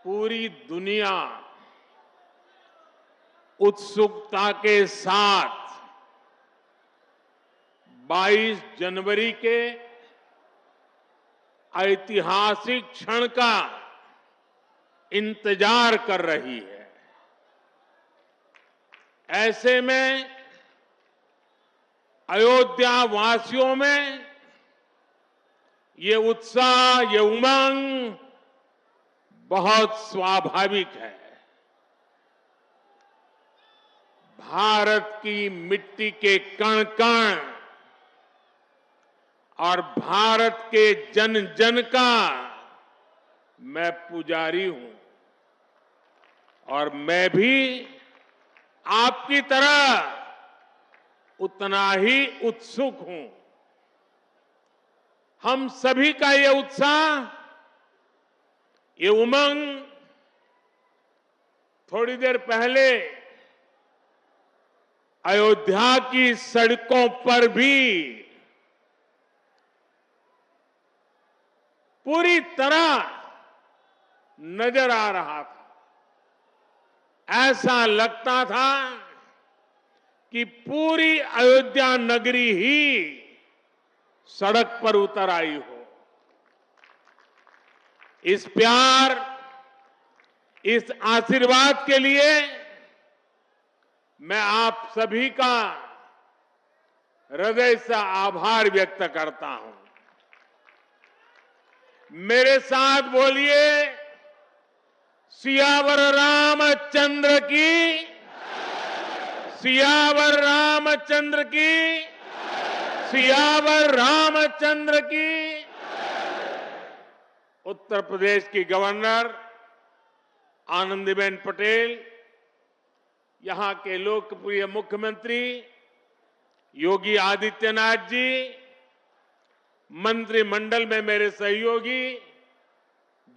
पूरी दुनिया उत्सुकता के साथ 22 जनवरी के ऐतिहासिक क्षण का इंतजार कर रही है। ऐसे में अयोध्या वासियों में ये उत्साह, ये उमंग बहुत स्वाभाविक है। भारत की मिट्टी के कण कण और भारत के जन जन का मैं पुजारी हूं और मैं भी आपकी तरह उतना ही उत्सुक हूं। हम सभी का ये उत्साह, ये उमंग थोड़ी देर पहले अयोध्या की सड़कों पर भी पूरी तरह नजर आ रहा था। ऐसा लगता था कि पूरी अयोध्या नगरी ही सड़क पर उतर आई हो। इस प्यार, इस आशीर्वाद के लिए मैं आप सभी का हृदय से आभार व्यक्त करता हूं। मेरे साथ बोलिए, सियावर रामचंद्र की, सियावर रामचंद्र की, सियावर रामचंद्र की। उत्तर प्रदेश की गवर्नर आनंदीबेन पटेल, यहां के लोकप्रिय मुख्यमंत्री योगी आदित्यनाथ जी, मंत्रिमंडल में मेरे सहयोगी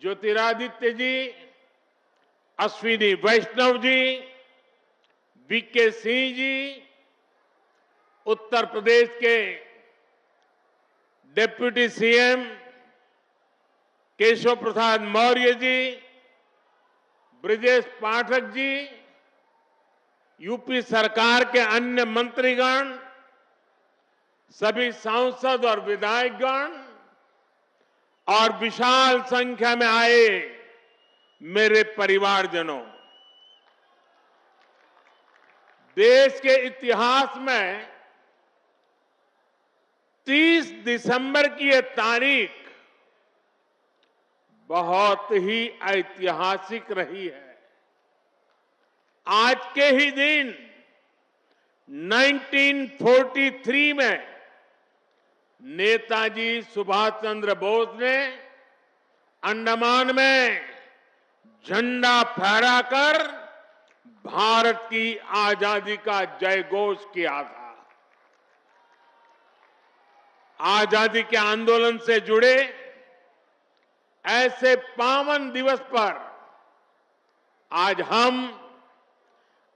ज्योतिरादित्य जी, अश्विनी वैष्णव जी, वीके सिंह जी, उत्तर प्रदेश के deputy CM Keshav Prasad Maurya ji, Brajesh Pathak ji, UP सरकार के अन्य मंत्रीगण, सभी सांसद और विधायकगण और विशाल संख्या में आए मेरे परिवारजनों, देश के इतिहास में 30 दिसंबर की यह तारीख बहुत ही ऐतिहासिक रही है। आज के ही दिन 1943 में नेताजी सुभाष चंद्र बोस ने अंडमान में झंडा फहराकर भारत की आजादी का जयघोष किया था। आजादी के आंदोलन से जुड़े ऐसे पावन दिवस पर आज हम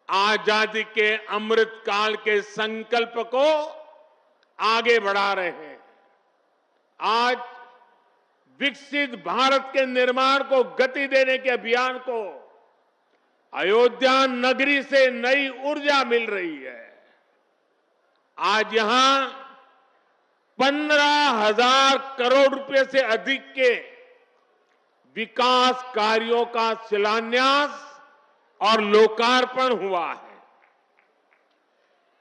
आजादी के अमृत काल के संकल्प को आगे बढ़ा रहे हैं। आज विकसित भारत के निर्माण को गति देने के अभियान को अयोध्या नगरी से नई ऊर्जा मिल रही है। आज यहां 15,000 करोड़ रुपए से अधिक के विकास कार्यों का शिलान्यास और लोकार्पण हुआ है।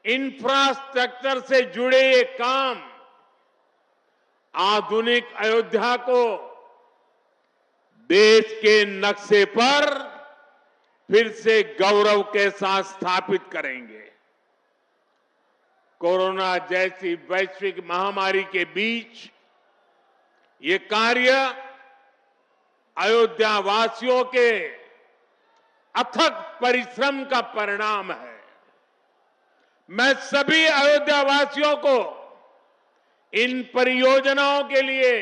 इंफ्रास्ट्रक्चर से जुड़े ये काम आधुनिक अयोध्या को देश के नक्शे पर फिर से गौरव के साथ स्थापित करेंगे। कोरोना जैसी वैश्विक महामारी के बीच ये कार्य अयोध्या वासियों के अथक परिश्रम का परिणाम है। मैं सभी अयोध्या वासियों को इन परियोजनाओं के लिए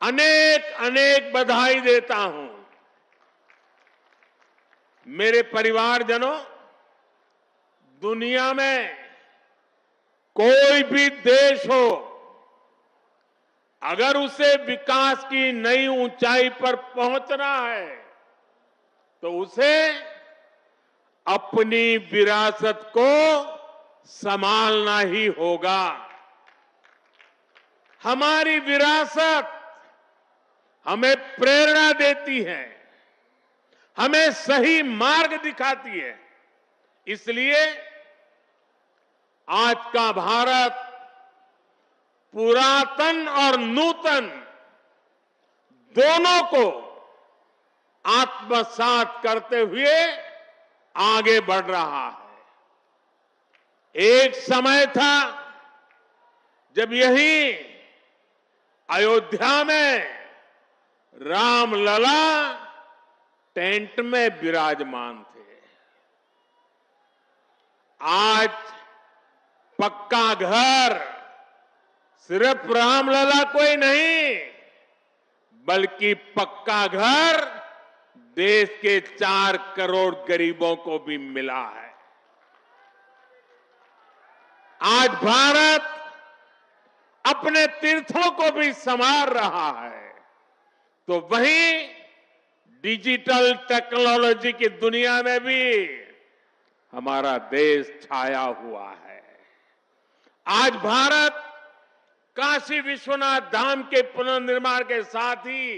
अनेक अनेक बधाई देता हूं। मेरे परिवारजनों, दुनिया में कोई भी देश हो, अगर उसे विकास की नई ऊंचाई पर पहुंचना है तो उसे अपनी विरासत को संभालना ही होगा। हमारी विरासत हमें प्रेरणा देती है, हमें सही मार्ग दिखाती है। इसलिए आज का भारत पुरातन और नूतन दोनों को आत्मसात करते हुए आगे बढ़ रहा है। एक समय था जब यही अयोध्या में रामलला टेंट में विराजमान थे। आज पक्का घर सिर्फ रामलला को ही नहीं, बल्कि पक्का घर देश के 4 करोड़ गरीबों को भी मिला है। आज भारत अपने तीर्थों को भी संवार रहा है, तो वहीं डिजिटल टेक्नोलॉजी की दुनिया में भी हमारा देश छाया हुआ है। आज भारत काशी विश्वनाथ धाम के पुनर्निर्माण के साथ ही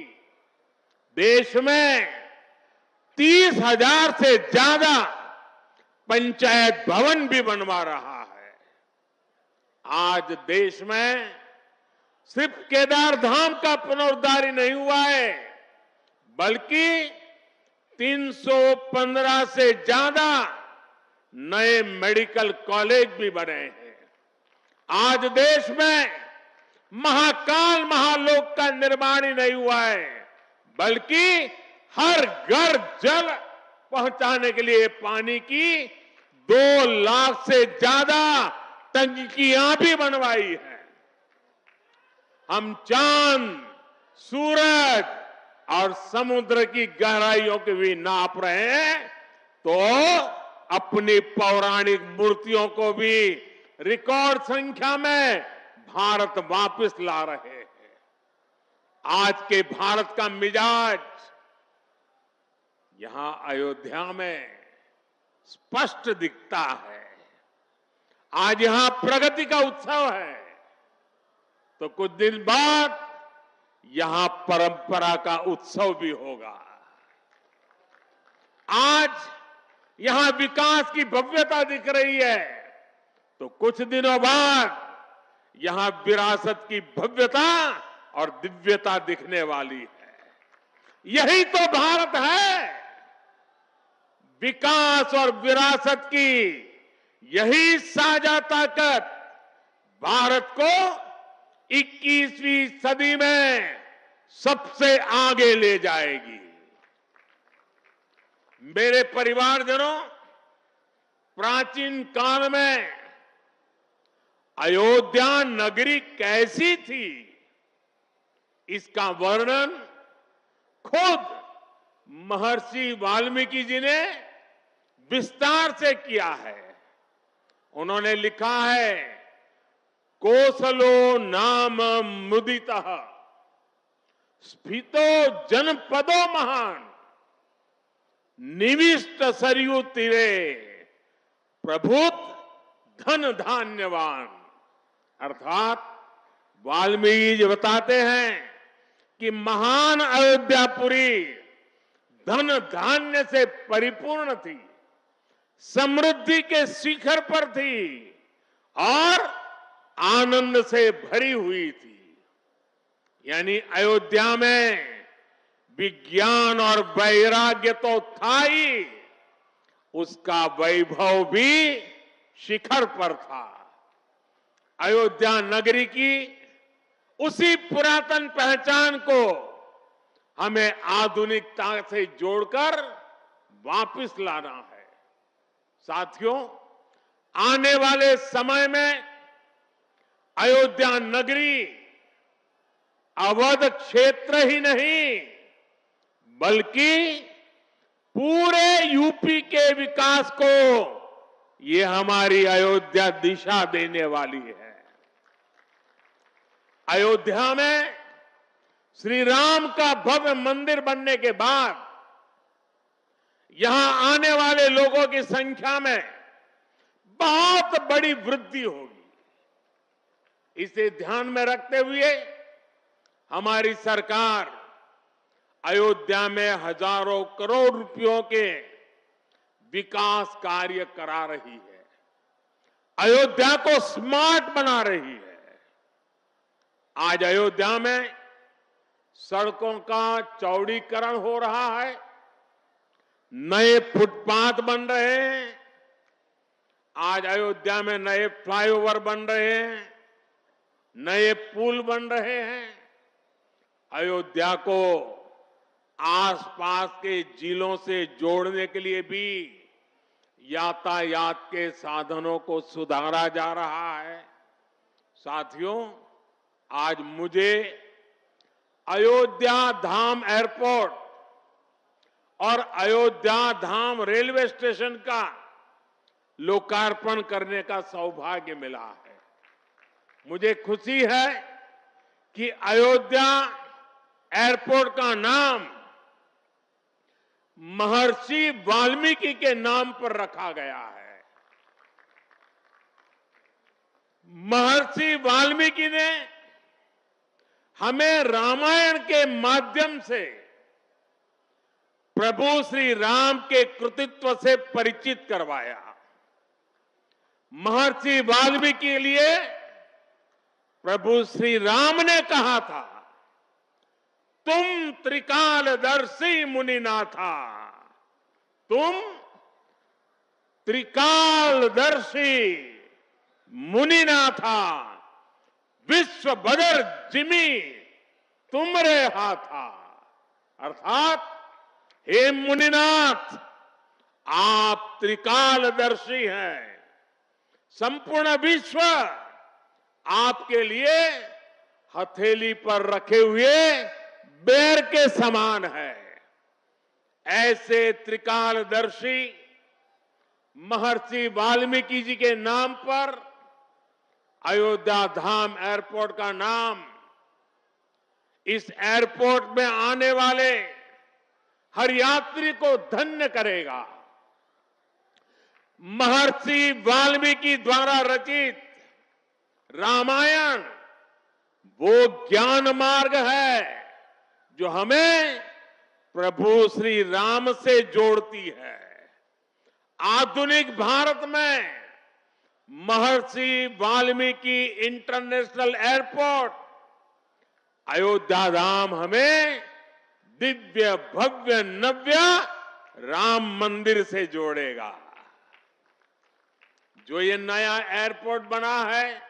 देश में 30,000 से ज्यादा पंचायत भवन भी बनवा रहा है। आज देश में सिर्फ केदार धाम का पुनरुद्धार ही नहीं हुआ है, बल्कि 315 से ज्यादा नए मेडिकल कॉलेज भी बने हैं। आज देश में महाकाल महालोक का निर्माण ही नहीं हुआ है, बल्कि हर घर जल पहुंचाने के लिए पानी की 2 लाख से ज्यादा टंकियां भी बनवाई है। हम चांद, सूरज और समुद्र की गहराइयों की भी नाप रहे हैं, तो अपनी पौराणिक मूर्तियों को भी रिकॉर्ड संख्या में भारत वापस ला रहे हैं। आज के भारत का मिजाज यहां अयोध्या में स्पष्ट दिखता है। आज यहां प्रगति का उत्सव है, तो कुछ दिन बाद यहां परंपरा का उत्सव भी होगा। आज यहां विकास की भव्यता दिख रही है, तो कुछ दिनों बाद यहां विरासत की भव्यता और दिव्यता दिखने वाली है। यही तो भारत है। विकास और विरासत की यही साझा ताकत भारत को 21वीं सदी में सबसे आगे ले जाएगी। मेरे परिवारजनों, प्राचीन काल में अयोध्या नगरी कैसी थी, इसका वर्णन खुद महर्षि वाल्मीकि जी ने विस्तार से किया है। उन्होंने लिखा है, कोसलो नाम मुदितः स्फीतो जनपदो महान निविष्ट सरयू तीरे प्रभुत धन धान्यवान। अर्थात वाल्मीकि जी बताते हैं कि महान अयोध्यापुरी धन धान्य से परिपूर्ण थी, समृद्धि के शिखर पर थी और आनंद से भरी हुई थी। यानी अयोध्या में विज्ञान और वैराग्य तो था ही, उसका वैभव भी शिखर पर था। अयोध्या नगरी की उसी पुरातन पहचान को हमें आधुनिकता से जोड़कर वापस लाना है। साथियों, आने वाले समय में अयोध्या नगरी अवध क्षेत्र ही नहीं, बल्कि पूरे यूपी के विकास को ये हमारी अयोध्या दिशा देने वाली है। अयोध्या में श्री राम का भव्य मंदिर बनने के बाद यहां आने वाले लोगों की संख्या में बहुत बड़ी वृद्धि होगी। इसे ध्यान में रखते हुए हमारी सरकार अयोध्या में हजारों करोड़ रुपयों के विकास कार्य करा रही है। अयोध्या को स्मार्ट बना रही है। आज अयोध्या में सड़कों का चौड़ीकरण हो रहा है, नए फुटपाथ बन रहे हैं, आज अयोध्या में नए फ्लाईओवर बन रहे हैं, नए पुल बन रहे हैं। अयोध्या को आसपास के जिलों से जोड़ने के लिए भी यातायात के साधनों को सुधारा जा रहा है। साथियों, आज मुझे अयोध्या धाम एयरपोर्ट और अयोध्या धाम रेलवे स्टेशन का लोकार्पण करने का सौभाग्य मिला है। मुझे खुशी है कि अयोध्या एयरपोर्ट का नाम महर्षि वाल्मीकि के नाम पर रखा गया है। महर्षि वाल्मीकि ने हमें रामायण के माध्यम से प्रभु श्री राम के कृतित्व से परिचित करवाया। महर्षि वाल्मीकि के लिए प्रभु श्री राम ने कहा था, तुम त्रिकालदर्शी मुनिनाथा, तुम त्रिकालदर्शी मुनिनाथा, विश्व बदर जिमी तुमरे हाथा। अर्थात हे मुनिनाथ, आप त्रिकालदर्शी हैं। संपूर्ण विश्व आपके लिए हथेली पर रखे हुए बेर के समान है। ऐसे त्रिकालदर्शी महर्षि वाल्मीकि जी के नाम पर अयोध्या धाम एयरपोर्ट का नाम इस एयरपोर्ट में आने वाले हर यात्री को धन्य करेगा। महर्षि वाल्मीकि द्वारा रचित रामायण वो ज्ञान मार्ग है जो हमें प्रभु श्री राम से जोड़ती है। आधुनिक भारत में महर्षि वाल्मीकि इंटरनेशनल एयरपोर्ट अयोध्या धाम हमें दिव्य भव्य नव्य राम मंदिर से जोड़ेगा। जो ये नया एयरपोर्ट बना है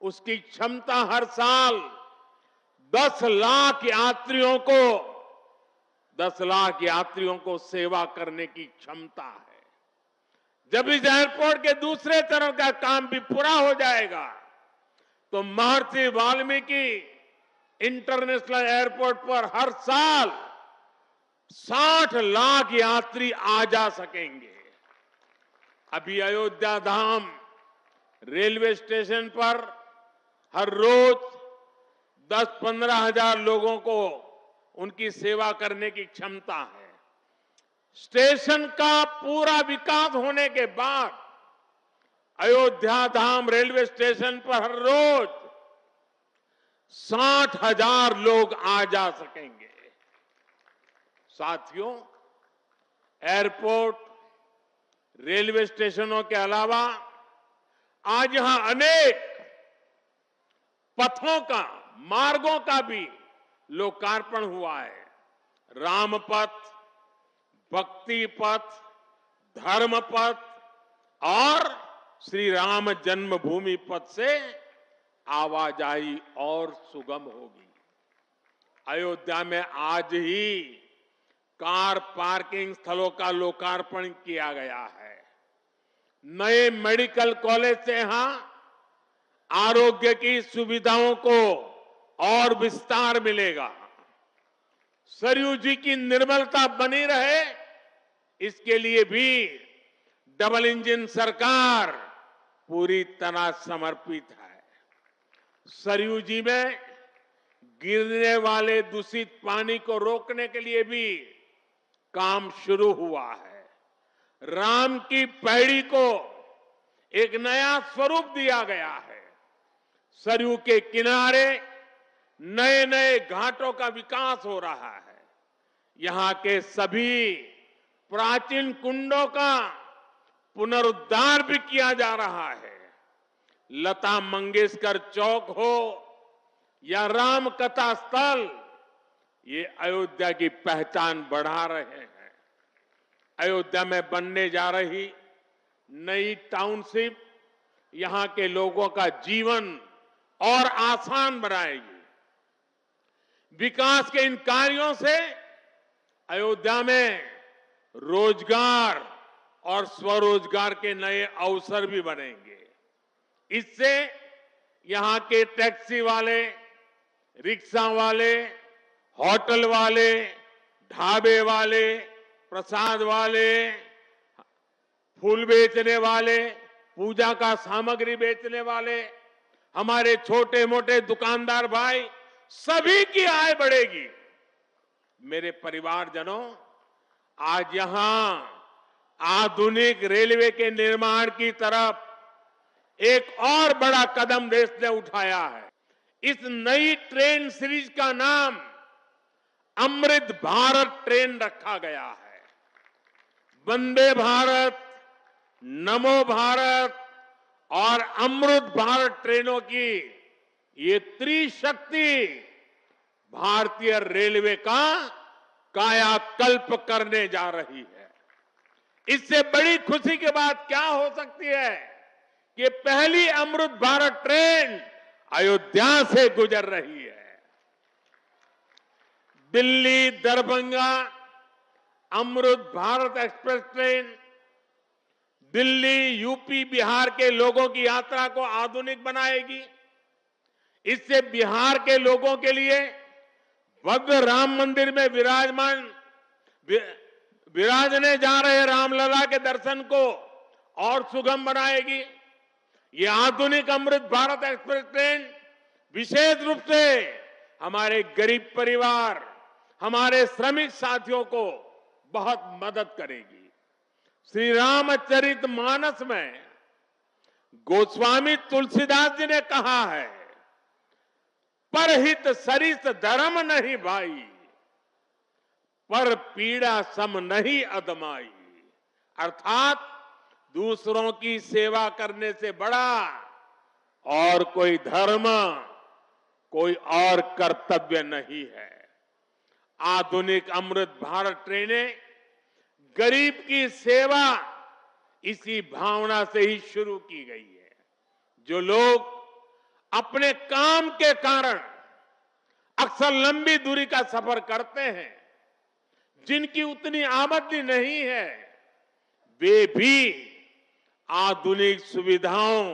उसकी क्षमता हर साल 10 लाख यात्रियों को सेवा करने की क्षमता है। जब इस एयरपोर्ट के दूसरे चरण का काम भी पूरा हो जाएगा तो महर्षि वाल्मीकि इंटरनेशनल एयरपोर्ट पर हर साल 60 लाख यात्री आ जा सकेंगे। अभी अयोध्या धाम रेलवे स्टेशन पर हर रोज 10-15 हजार लोगों को उनकी सेवा करने की क्षमता है। स्टेशन का पूरा विकास होने के बाद अयोध्या धाम रेलवे स्टेशन पर हर रोज 60,000 लोग आ जा सकेंगे। साथियों, एयरपोर्ट, रेलवे स्टेशनों के अलावा आज यहां अनेक पथों का, मार्गों का भी लोकार्पण हुआ है। राम पथ, भक्ति पथ, धर्म पथ और श्री राम जन्मभूमि पथ से आवाजाही और सुगम होगी। अयोध्या में आज ही कार पार्किंग स्थलों का लोकार्पण किया गया है। नए मेडिकल कॉलेज से यहां आरोग्य की सुविधाओं को और विस्तार मिलेगा। सरयू जी की निर्मलता बनी रहे, इसके लिए भी डबल इंजन सरकार पूरी तरह समर्पित है। सरयू जी में गिरने वाले दूषित पानी को रोकने के लिए भी काम शुरू हुआ है। राम की पैड़ी को एक नया स्वरूप दिया गया है। सरयू के किनारे नए नए घाटों का विकास हो रहा है। यहां के सभी प्राचीन कुंडों का पुनरुद्धार भी किया जा रहा है। लता मंगेशकर चौक हो या राम कथा स्थल, ये अयोध्या की पहचान बढ़ा रहे हैं। अयोध्या में बनने जा रही नई टाउनशिप यहां के लोगों का जीवन और आसान बनाएगी। विकास के इन कार्यों से अयोध्या में रोजगार और स्वरोजगार के नए अवसर भी बनेंगे। इससे यहां के टैक्सी वाले, रिक्शा वाले, होटल वाले, ढाबे वाले, प्रसाद वाले, फूल बेचने वाले, पूजा का सामग्री बेचने वाले, हमारे छोटे मोटे दुकानदार भाई, सभी की आय बढ़ेगी। मेरे परिवारजनों, आज यहां आधुनिक रेलवे के निर्माण की तरफ एक और बड़ा कदम देश ने उठाया है। इस नई ट्रेन सीरीज का नाम अमृत भारत ट्रेन रखा गया है। वंदे भारत, नमो भारत और अमृत भारत ट्रेनों की ये त्रिशक्ति भारतीय रेलवे का कायाकल्प करने जा रही है। इससे बड़ी खुशी की बात क्या हो सकती है कि पहली अमृत भारत ट्रेन अयोध्या से गुजर रही है। Delhi Darbhanga Amrit Bharat express train Delhi, UP, Bihar के लोगों की यात्रा को आधुनिक बनाएगी। इससे बिहार के लोगों के लिए भव्य राम मंदिर में विराजने जा रहे रामलला के दर्शन को और सुगम बनाएगी। ये आधुनिक अमृत भारत एक्सप्रेस ट्रेन विशेष रूप से हमारे गरीब परिवार, हमारे श्रमिक साथियों को बहुत मदद करेगी। श्री रामचरित मानस में गोस्वामी तुलसीदास जी ने कहा है, परहित सरिस धर्म नहीं भाई, पर पीड़ा सम नहीं अदमाई। अर्थात दूसरों की सेवा करने से बड़ा और कोई धर्म, कोई और कर्तव्य नहीं है। आधुनिक अमृत भारत ट्रेनें गरीब की सेवा इसी भावना से ही शुरू की गई है। जो लोग अपने काम के कारण अक्सर लंबी दूरी का सफर करते हैं, जिनकी उतनी आमदनी नहीं है, वे भी आधुनिक सुविधाओं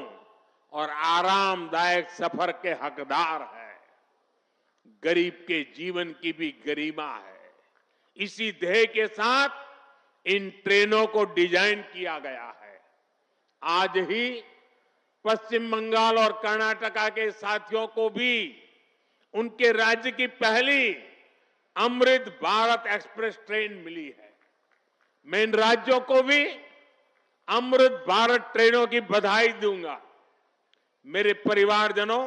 और आरामदायक सफर के हकदार हैं। गरीब के जीवन की भी गरिमा है। इसी ध्येय के साथ इन ट्रेनों को डिजाइन किया गया है। आज ही पश्चिम बंगाल और कर्नाटका के साथियों को भी उनके राज्य की पहली अमृत भारत एक्सप्रेस ट्रेन मिली है। मैं इन राज्यों को भी अमृत भारत ट्रेनों की बधाई दूंगा। मेरे परिवारजनों,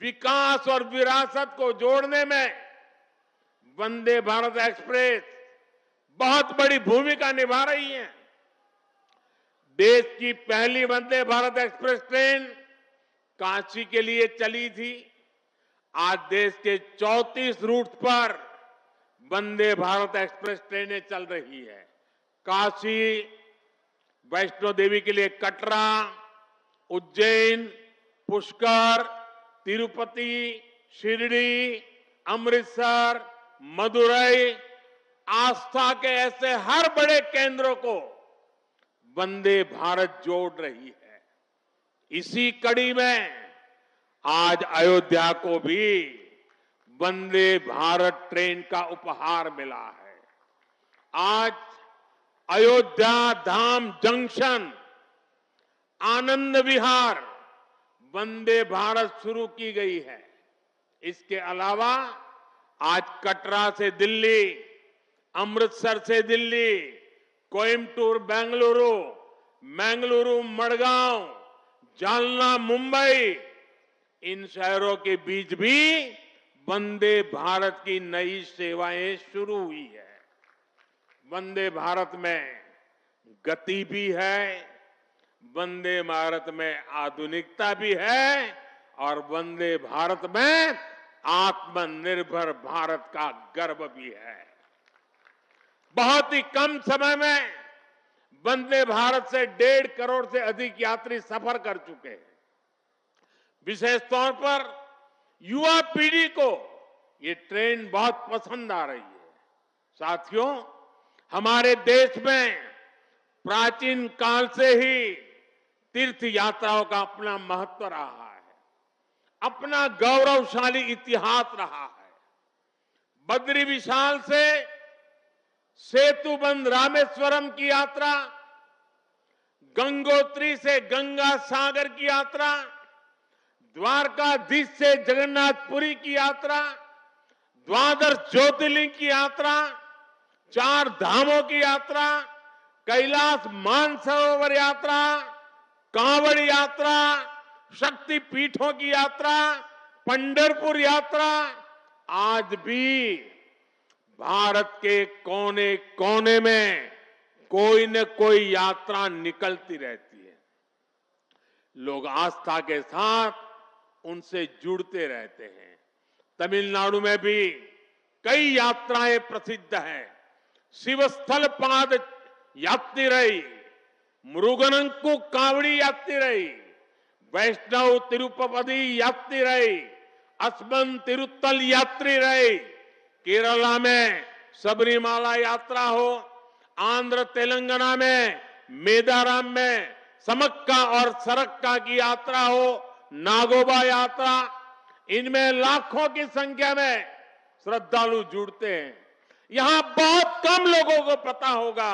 विकास और विरासत को जोड़ने में वंदे भारत एक्सप्रेस बहुत बड़ी भूमिका निभा रही है। देश की पहली वंदे भारत एक्सप्रेस ट्रेन काशी के लिए चली थी। आज देश के 34 रूट पर वंदे भारत एक्सप्रेस ट्रेनें चल रही है। काशी, वैष्णो देवी के लिए कटरा, उज्जैन, पुष्कर, तिरुपति, शिरडी, अमृतसर, मदुरई, आस्था के ऐसे हर बड़े केंद्रों को वंदे भारत जोड़ रही है। इसी कड़ी में आज अयोध्या को भी वंदे भारत ट्रेन का उपहार मिला है। आज अयोध्या धाम जंक्शन, आनंद विहार वंदे भारत शुरू की गई है। इसके अलावा आज कटरा से दिल्ली, अमृतसर से दिल्ली, कोयम्बटूर बेंगलुरु, मंगलुरु मडगांव, जालना मुंबई, इन शहरों के बीच भी वंदे भारत की नई सेवाएं शुरू हुई है। वंदे भारत में गति भी है, वंदे भारत में आधुनिकता भी है और वंदे भारत में आत्मनिर्भर भारत का गर्व भी है। बहुत ही कम समय में वंदे भारत से 1.5 करोड़ से अधिक यात्री सफर कर चुके हैं। विशेष तौर पर युवा पीढ़ी को ये ट्रेन बहुत पसंद आ रही है। साथियों, हमारे देश में प्राचीन काल से ही तीर्थ यात्राओं का अपना महत्व रहा है, अपना गौरवशाली इतिहास रहा है। बद्री विशाल से सेतुबंध रामेश्वरम की यात्रा, गंगोत्री से गंगा सागर की यात्रा, द्वारकाधीश से जगन्नाथपुरी की यात्रा, द्वादश ज्योतिर्लिंग की यात्रा, 4 धामों की यात्रा, कैलाश मानसरोवर यात्रा, कांवड़ यात्रा, शक्ति पीठों की यात्रा, पंढरपुर यात्रा, आज भी भारत के कोने कोने में कोई न कोई यात्रा निकलती रहती है। लोग आस्था के साथ उनसे जुड़ते रहते हैं। तमिलनाडु में भी कई यात्राएं प्रसिद्ध हैं। शिवस्थल पाद यात्रिरई, मुरुगनंकु कावड़ी यात्रिरई, वैष्णव तिरुपति यात्रिरई, अस्मन तिरुत्तल यात्रिरई, केरला में सबरीमाला यात्रा हो, आंध्र तेलंगाना में मेदाराम में समक्का और सरक्का की यात्रा हो, नागोबा यात्रा, इनमें लाखों की संख्या में श्रद्धालु जुड़ते हैं। यहां बहुत कम लोगों को पता होगा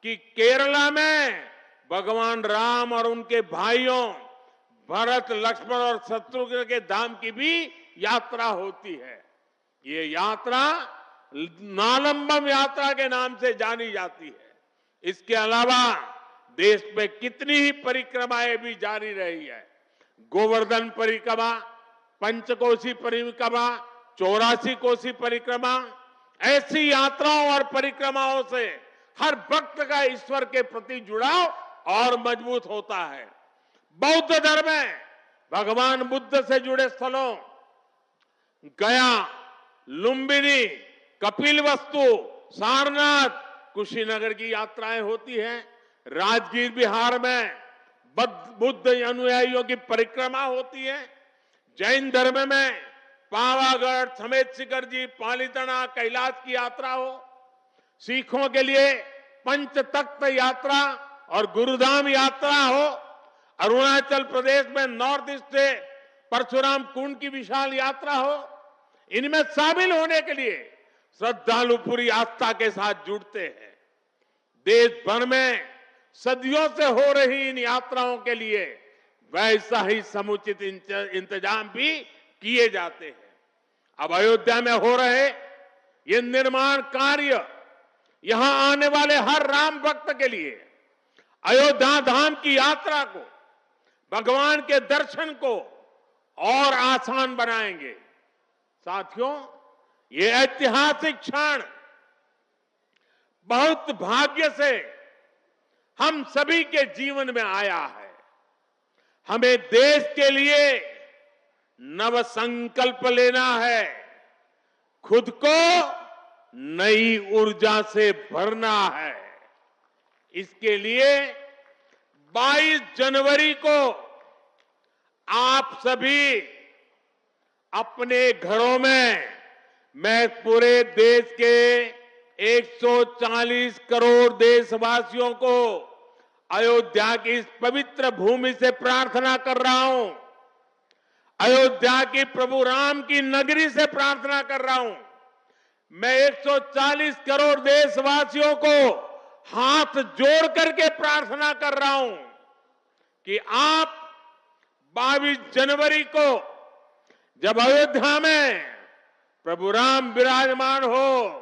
कि केरला में भगवान राम और उनके भाइयों भरत, लक्ष्मण और शत्रुघ्न के धाम की भी यात्रा होती है। ये यात्रा नालंबम यात्रा के नाम से जानी जाती है। इसके अलावा देश में कितनी ही परिक्रमाएं भी जारी रही है। गोवर्धन परिक्रमा, पंचकोशी परिक्रमा, 84 कोसी परिक्रमा, ऐसी यात्राओं और परिक्रमाओं से हर भक्त का ईश्वर के प्रति जुड़ाव और मजबूत होता है। बौद्ध धर्म में भगवान बुद्ध से जुड़े स्थलों गया, लुम्बिनी, कपिलवस्तु, सारनाथ, कुशीनगर की यात्राएं होती हैं। राजगीर बिहार में बुद्ध अनुयायियों की परिक्रमा होती है। जैन धर्म में पावागढ़, समेत शिखर जी, पालीताना, कैलाश की यात्रा हो। सिखों के लिए पंच तख्त यात्रा और गुरुधाम यात्रा हो। अरुणाचल प्रदेश में नॉर्थ ईस्ट से परशुराम कुंड की विशाल यात्रा हो। इनमें शामिल होने के लिए श्रद्धालु पूरी आस्था के साथ जुड़ते हैं। देश भर में सदियों से हो रही इन यात्राओं के लिए वैसा ही समुचित इंतजाम भी किए जाते हैं। अब अयोध्या में हो रहे ये निर्माण कार्य यहां आने वाले हर राम भक्त के लिए अयोध्या धाम की यात्रा को, भगवान के दर्शन को और आसान बनाएंगे। साथियों, ये ऐतिहासिक क्षण बहुत भाग्य से हम सभी के जीवन में आया है। हमें देश के लिए नव संकल्प लेना है, खुद को नई ऊर्जा से भरना है। इसके लिए 22 जनवरी को आप सभी अपने घरों में, मैं पूरे देश के 140 करोड़ देशवासियों को अयोध्या की इस पवित्र भूमि से प्रार्थना कर रहा हूं। अयोध्या की प्रभु राम की नगरी से प्रार्थना कर रहा हूं। मैं 140 करोड़ देशवासियों को हाथ जोड़ करके प्रार्थना कर रहा हूं कि आप 22 जनवरी को जब अयोध्या में प्रभु राम विराजमान हो,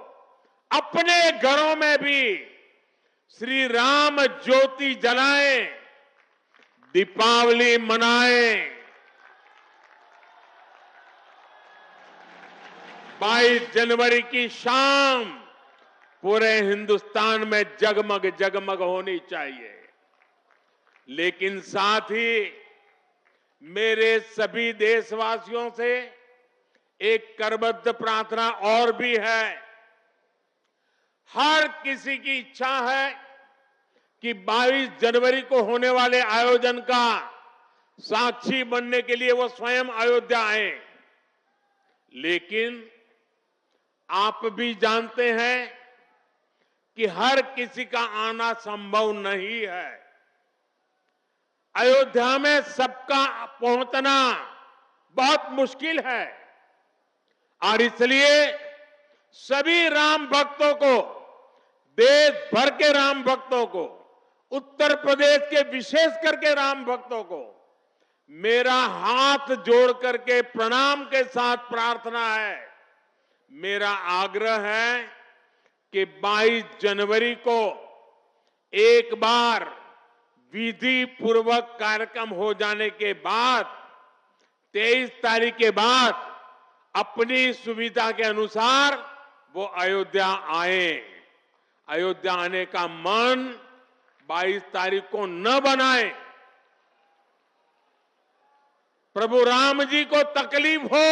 अपने घरों में भी श्री राम ज्योति जलाएं, दीपावली मनाएं। 22 जनवरी की शाम पूरे हिंदुस्तान में जगमग जगमग होनी चाहिए। लेकिन साथ ही मेरे सभी देशवासियों से एक करबद्ध प्रार्थना और भी है। हर किसी की इच्छा है कि 22 जनवरी को होने वाले आयोजन का साक्षी बनने के लिए वो स्वयं अयोध्या आए। लेकिन आप भी जानते हैं कि हर किसी का आना संभव नहीं है। अयोध्या में सबका पहुंचना बहुत मुश्किल है और इसलिए सभी राम भक्तों को, देश भर के राम भक्तों को, उत्तर प्रदेश के विशेष करके राम भक्तों को मेरा हाथ जोड़ करके प्रणाम के साथ प्रार्थना है, मेरा आग्रह है कि 22 जनवरी को एक बार विधि पूर्वक कार्यक्रम हो जाने के बाद 23 तारीख के बाद अपनी सुविधा के अनुसार वो अयोध्या आए। अयोध्या आने का मन 22 तारीख को न बनाए। प्रभु राम जी को तकलीफ हो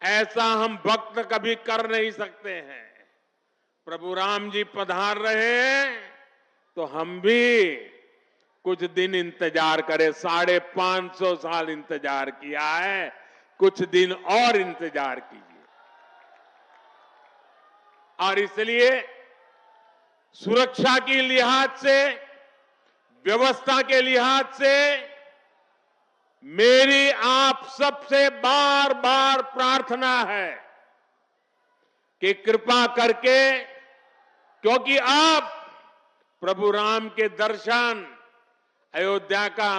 ऐसा हम भक्त कभी कर नहीं सकते हैं। प्रभु राम जी पधार रहे हैं तो हम भी कुछ दिन इंतजार करें। 550 साल इंतजार किया है, कुछ दिन और इंतजार कीजिए। और इसलिए सुरक्षा के लिहाज से, व्यवस्था के लिहाज से मेरी आप सबसे बार बार प्रार्थना है कि कृपा करके, क्योंकि आप प्रभु राम के दर्शन, अयोध्या का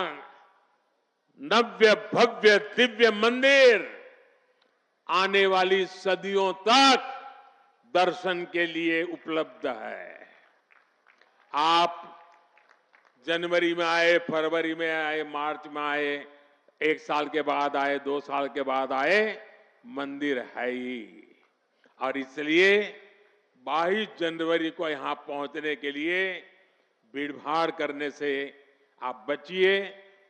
नव्य भव्य दिव्य मंदिर आने वाली सदियों तक दर्शन के लिए उपलब्ध है। आप जनवरी में आए, फरवरी में आए, मार्च में आए, 1 साल के बाद आए, 2 साल के बाद आए, मंदिर है ही। और इसलिए 22 जनवरी को यहां पहुंचने के लिए भीड़भाड़ करने से आप बचिए,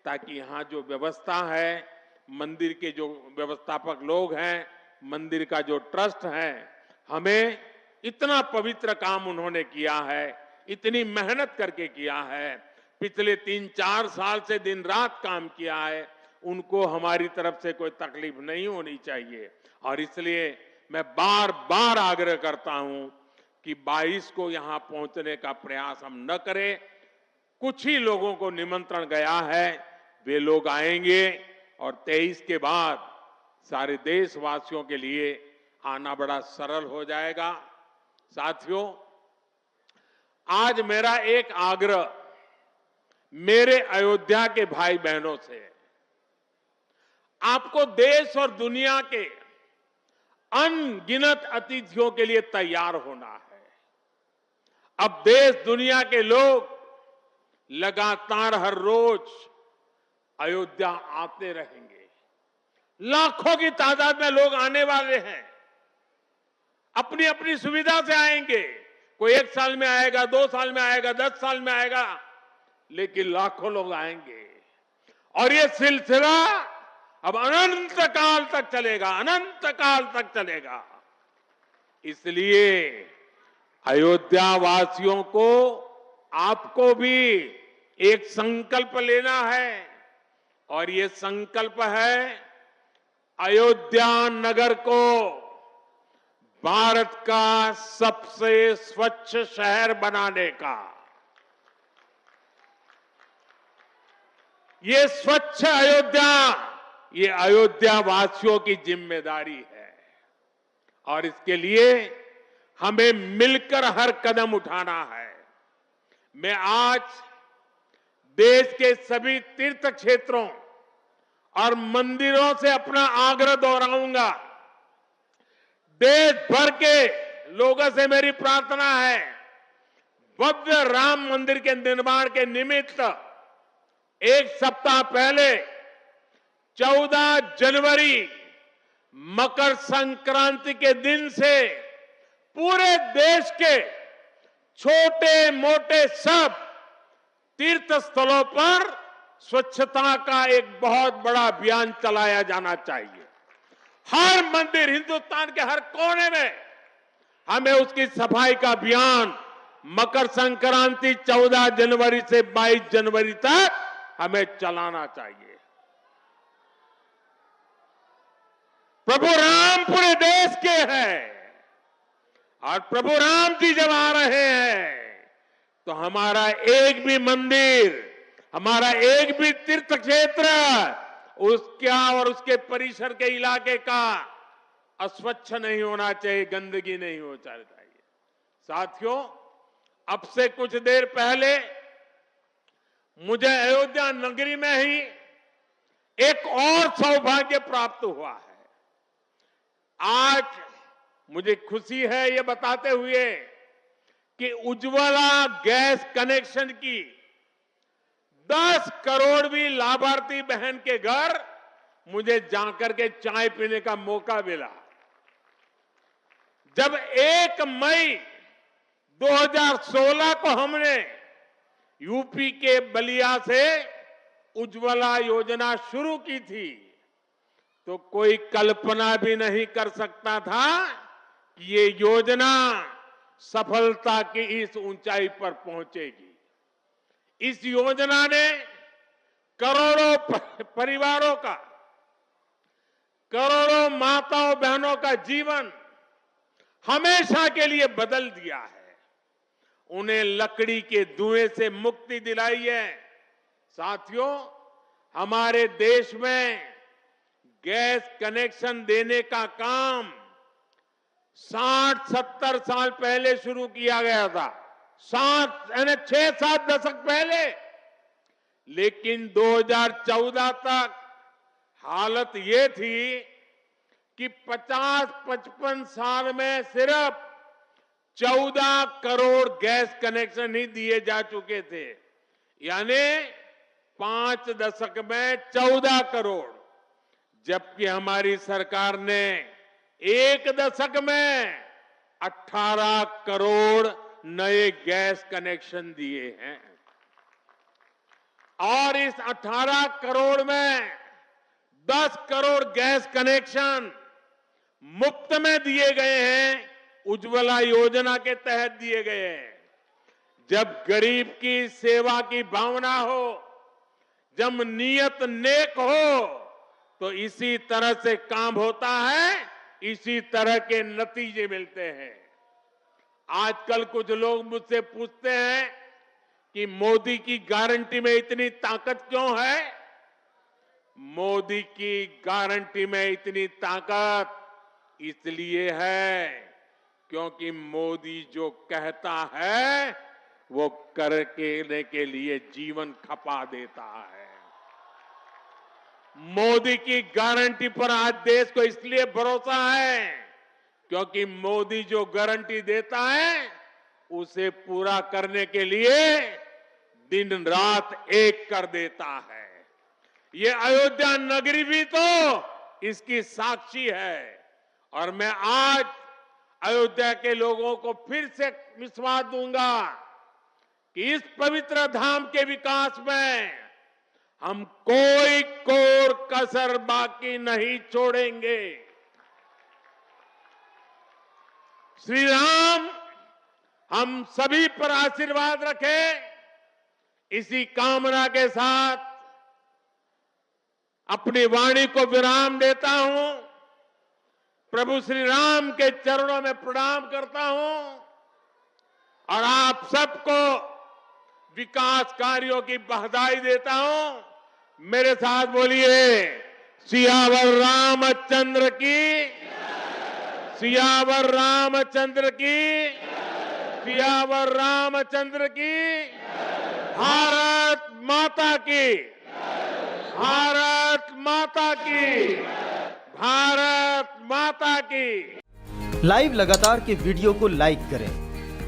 ताकि यहां जो व्यवस्था है, मंदिर के जो व्यवस्थापक लोग हैं, मंदिर का जो ट्रस्ट है, हमें इतना पवित्र काम उन्होंने किया है, इतनी मेहनत करके किया है, पिछले 3-4 साल से दिन रात काम किया है, उनको हमारी तरफ से कोई तकलीफ नहीं होनी चाहिए। और इसलिए मैं बार बार आग्रह करता हूं कि 22 को यहां पहुंचने का प्रयास हम न करें। कुछ ही लोगों को निमंत्रण गया है, वे लोग आएंगे और 23 के बाद सारे देशवासियों के लिए आना बड़ा सरल हो जाएगा। साथियों, आज मेरा एक आग्रह मेरे अयोध्या के भाई बहनों से है। आपको देश और दुनिया के अनगिनत अतिथियों के लिए तैयार होना है। अब देश दुनिया के लोग लगातार हर रोज अयोध्या आते रहेंगे। लाखों की तादाद में लोग आने वाले हैं, अपनी अपनी सुविधा से आएंगे। कोई 1 साल में आएगा, 2 साल में आएगा, 10 साल में आएगा, लेकिन लाखों लोग आएंगे। और ये सिलसिला अब अनंत काल तक चलेगा, अनंत काल तक चलेगा। इसलिए अयोध्या वासियों को, आपको भी एक संकल्प लेना है, और ये संकल्प है अयोध्या नगर को भारत का सबसे स्वच्छ शहर बनाने का। ये स्वच्छ अयोध्या, ये अयोध्या वासियों की जिम्मेदारी है, और इसके लिए हमें मिलकर हर कदम उठाना है। मैं आज देश के सभी तीर्थ क्षेत्रों और मंदिरों से अपना आग्रह दोहराऊंगा। देश भर के लोगों से मेरी प्रार्थना है, भव्य राम मंदिर के निर्माण के निमित्त एक सप्ताह पहले 14 जनवरी मकर संक्रांति के दिन से पूरे देश के छोटे मोटे सब तीर्थ स्थलों पर स्वच्छता का एक बहुत बड़ा अभियान चलाया जाना चाहिए। हर मंदिर, हिंदुस्तान के हर कोने में हमें उसकी सफाई का अभियान मकर संक्रांति 14 जनवरी से 22 जनवरी तक हमें चलाना चाहिए। प्रभु राम पूरे देश के हैं और प्रभु राम जी जब आ रहे हैं तो हमारा एक भी मंदिर, हमारा एक भी तीर्थ क्षेत्र उसका और उसके परिसर के इलाके का अस्वच्छ नहीं होना चाहिए, गंदगी नहीं होना चाहिए। साथियों, अब से कुछ देर पहले मुझे अयोध्या नगरी में ही एक और सौभाग्य प्राप्त हुआ है। आज मुझे खुशी है ये बताते हुए कि उज्ज्वला गैस कनेक्शन की 10 करोड़वीं लाभार्थी बहन के घर मुझे जाकर के चाय पीने का मौका मिला। जब 1 मई 2016 को हमने यूपी के बलिया से उज्ज्वला योजना शुरू की थी तो कोई कल्पना भी नहीं कर सकता था कि ये योजना सफलता की इस ऊंचाई पर पहुंचेगी। इस योजना ने करोड़ों परिवारों का, करोड़ों माताओं बहनों का जीवन हमेशा के लिए बदल दिया है। उन्हें लकड़ी के धुएं से मुक्ति दिलाई है। साथियों, हमारे देश में गैस कनेक्शन देने का काम 60-70 साल पहले शुरू किया गया था, 6-7 दशक पहले। लेकिन 2014 तक हालत ये थी कि 50-55 साल में सिर्फ 14 करोड़ गैस कनेक्शन ही दिए जा चुके थे, यानी 5 दशक में 14 करोड़, जबकि हमारी सरकार ने 1 दशक में 18 करोड़ नए गैस कनेक्शन दिए हैं। और इस 18 करोड़ में 10 करोड़ गैस कनेक्शन मुफ्त में दिए गए हैं, उज्ज्वला योजना के तहत दिए गए हैं। जब गरीब की सेवा की भावना हो, जब नियत नेक हो, तो इसी तरह से काम होता है, इसी तरह के नतीजे मिलते हैं। आजकल कुछ लोग मुझसे पूछते हैं कि मोदी की गारंटी में इतनी ताकत क्यों है? मोदी की गारंटी में इतनी ताकत इसलिए है क्योंकि मोदी जो कहता है वो करने के लिए जीवन खपा देता है। मोदी की गारंटी पर आज देश को इसलिए भरोसा है क्योंकि मोदी जो गारंटी देता है उसे पूरा करने के लिए दिन रात एक कर देता है। ये अयोध्या नगरी भी तो इसकी साक्षी है। और मैं आज अयोध्या के लोगों को फिर से विश्वास दूंगा कि इस पवित्र धाम के विकास में हम कोई कोर कसर बाकी नहीं छोड़ेंगे। श्री राम हम सभी पर आशीर्वाद रखें, इसी कामना के साथ अपनी वाणी को विराम देता हूं। प्रभु श्री राम के चरणों में प्रणाम करता हूं और आप सबको विकास कार्यों की बधाई देता हूं। मेरे साथ बोलिए, सियावर रामचंद्र की, सियावर रामचंद्र की, सियावर रामचंद्र की, भारत माता की, भारत माता की, भारत माता की। लाइव लगातार के वीडियो को लाइक करें,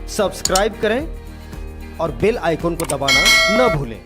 सब्सक्राइब करें और बेल आइकन को दबाना न भूलें।